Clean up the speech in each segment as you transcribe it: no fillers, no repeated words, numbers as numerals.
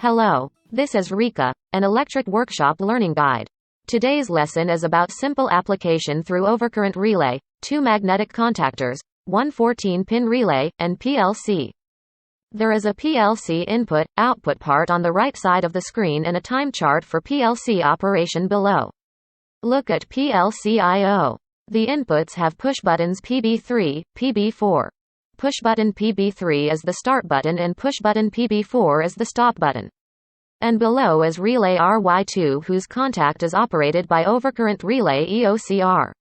Hello, this is Rika, an electric workshop learning guide. Today's lesson is about simple application through overcurrent relay, 2 magnetic contactors, 1 14-pin relay, and PLC. There is a PLC input-output part on the right side of the screen and a time chart for PLC operation below. Look at PLC I/O. The inputs have push buttons PB3, PB4. Push button PB3 is the start button and push button PB4 is the stop button. And below is relay RY2 whose contact is operated by overcurrent relay EOCR.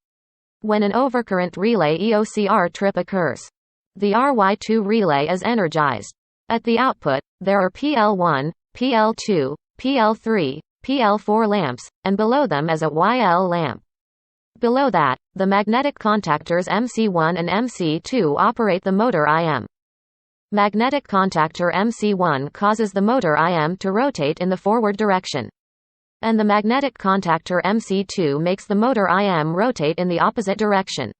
When an overcurrent relay EOCR trip occurs, the RY2 relay is energized. At the output, there are PL1, PL2, PL3, PL4 lamps, and below them is a YL lamp. Below that, the magnetic contactors MC1 and MC2 operate the motor IM. Magnetic contactor MC1 causes the motor IM to rotate in the forward direction. And the magnetic contactor MC2 makes the motor IM rotate in the opposite direction.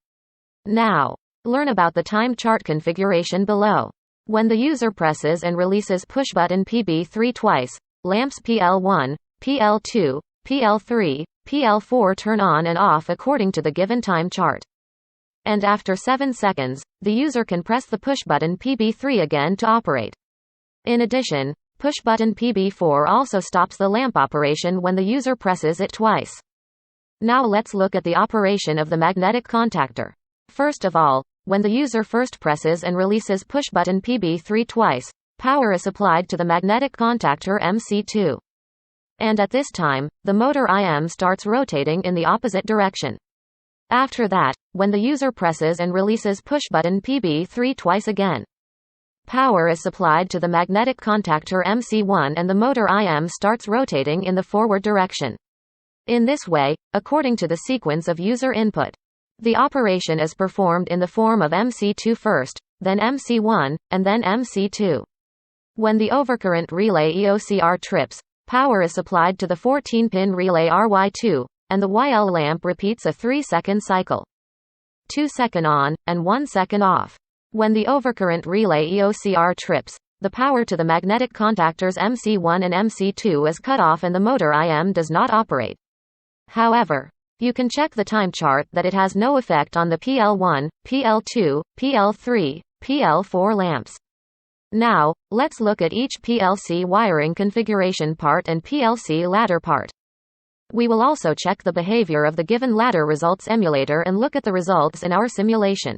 Now, learn about the time chart configuration below. When the user presses and releases push button PB3 twice, lamps PL1, PL2, PL3, PL4 turn on and off according to the given time chart. And after 7 seconds, the user can press the push button PB3 again to operate. In addition, push button PB4 also stops the lamp operation when the user presses it twice. Now let's look at the operation of the magnetic contactor. First of all, when the user first presses and releases push button PB3 twice, power is applied to the magnetic contactor MC2. And at this time, the motor IM starts rotating in the opposite direction. After that, when the user presses and releases push button PB3 twice again, power is supplied to the magnetic contactor MC1 and the motor IM starts rotating in the forward direction. In this way, according to the sequence of user input, the operation is performed in the form of MC2 first, then MC1, and then MC2. When the overcurrent relay EOCR trips, power is supplied to the 14-pin relay RY2, and the YL lamp repeats a 3-second cycle. 2 seconds on, and 1 second off. When the overcurrent relay EOCR trips, the power to the magnetic contactors MC1 and MC2 is cut off and the motor IM does not operate. However, you can check the time chart that it has no effect on the PL1, PL2, PL3, PL4 lamps. Now, let's look at each PLC wiring configuration part and PLC ladder part. We will also check the behavior of the given ladder results emulator and look at the results in our simulation.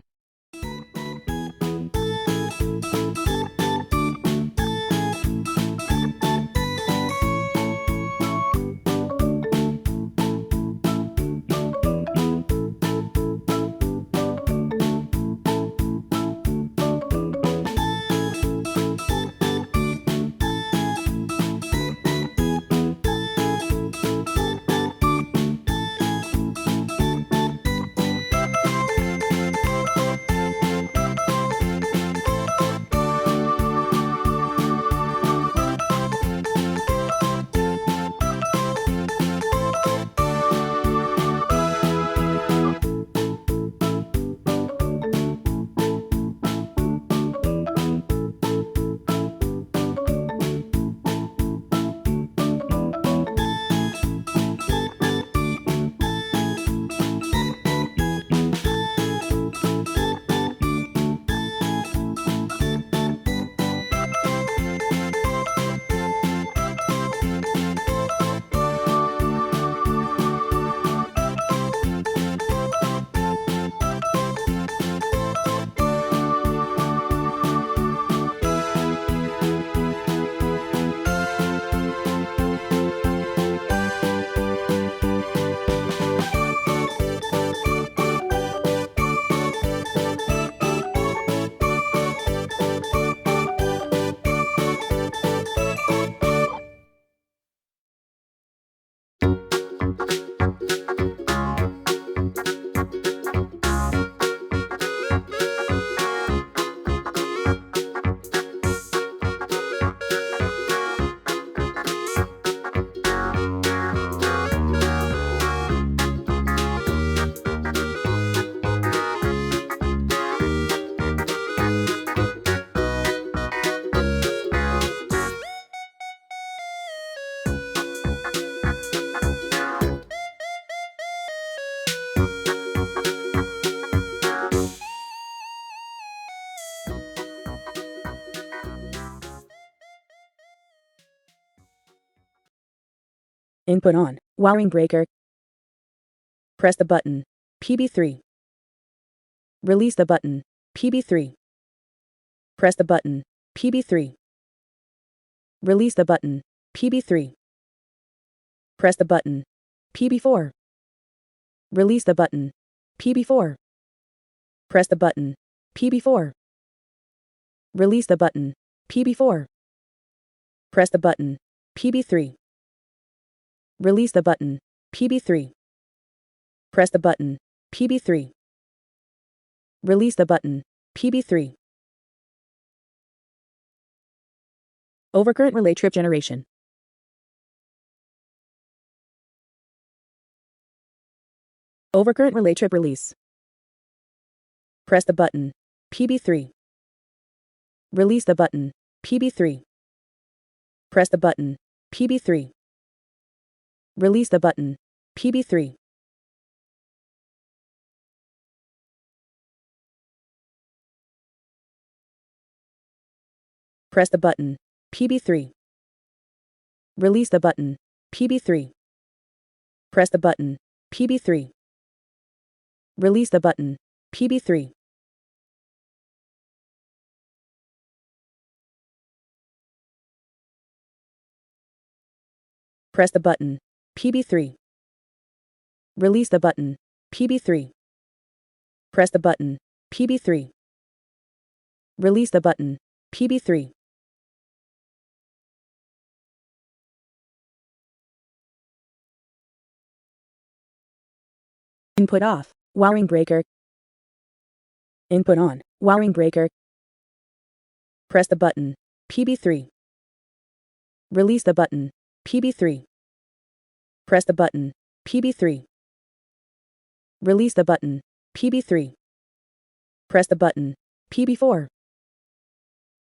Input on. Wiring breaker. Press the button. PB3. Release the button. PB3. Press the button. PB3. Release the button. PB3. Press the button. PB4. Release the button. PB4. Press the button. PB4. Release the button. PB4. Press the button. PB3. Release the button. PB3. Press the button. PB3. Release the button. PB3. Overcurrent relay trip generation. Overcurrent relay trip release. Press the button. PB3. Release the button. PB3. Press the button. PB3. Release the button. PB3. Press the button. PB3. Release the button. PB3. Press the button. PB3. Release the button. PB3. Press the button. PB3. Release the button. PB3. Press the button. PB3. Release the button. PB3. Input off. Wiring breaker. Input on. Wiring breaker. Press the button. PB3. Release the button. PB3. Press the button. PB3. Release the button. PB3. Press the button. PB4.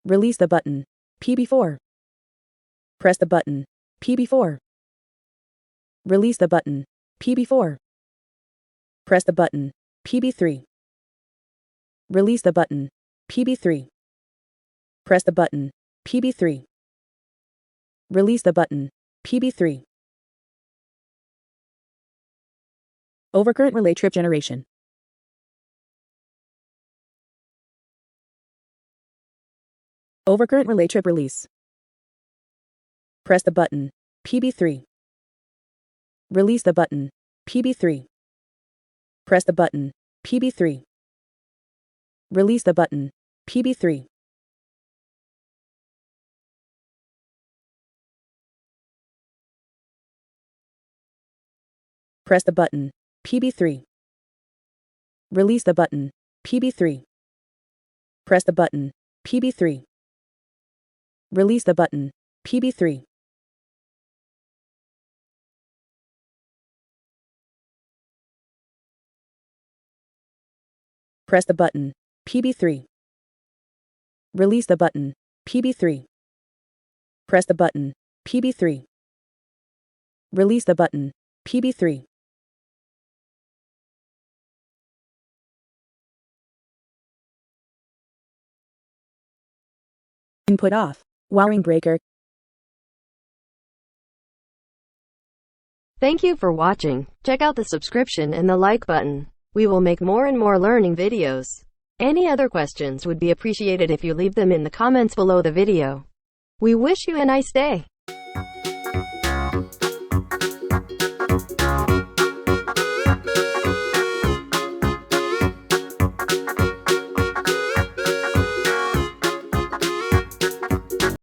Release the button. PB4. Press the button. PB4. Release the button. PB4. Press the button. PB3. Release the button. PB3. Press the button. PB3. Release the button. PB3. Overcurrent relay trip generation. Overcurrent relay trip release. Press the button. PB3. Release the button. PB3. Press the button. PB3. Release the button. PB3. Press the button. PB3. Release the button. PB3. Press the button. PB3. Release the button. PB3. Press the button. PB3. Release the button. PB3. Press the button. PB3. Release the button. PB3. Input off. Wiring breaker. Thank you for watching. Check out the subscription and the like button. We will make more and more learning videos. Any other questions would be appreciated if you leave them in the comments below the video. We wish you a nice day.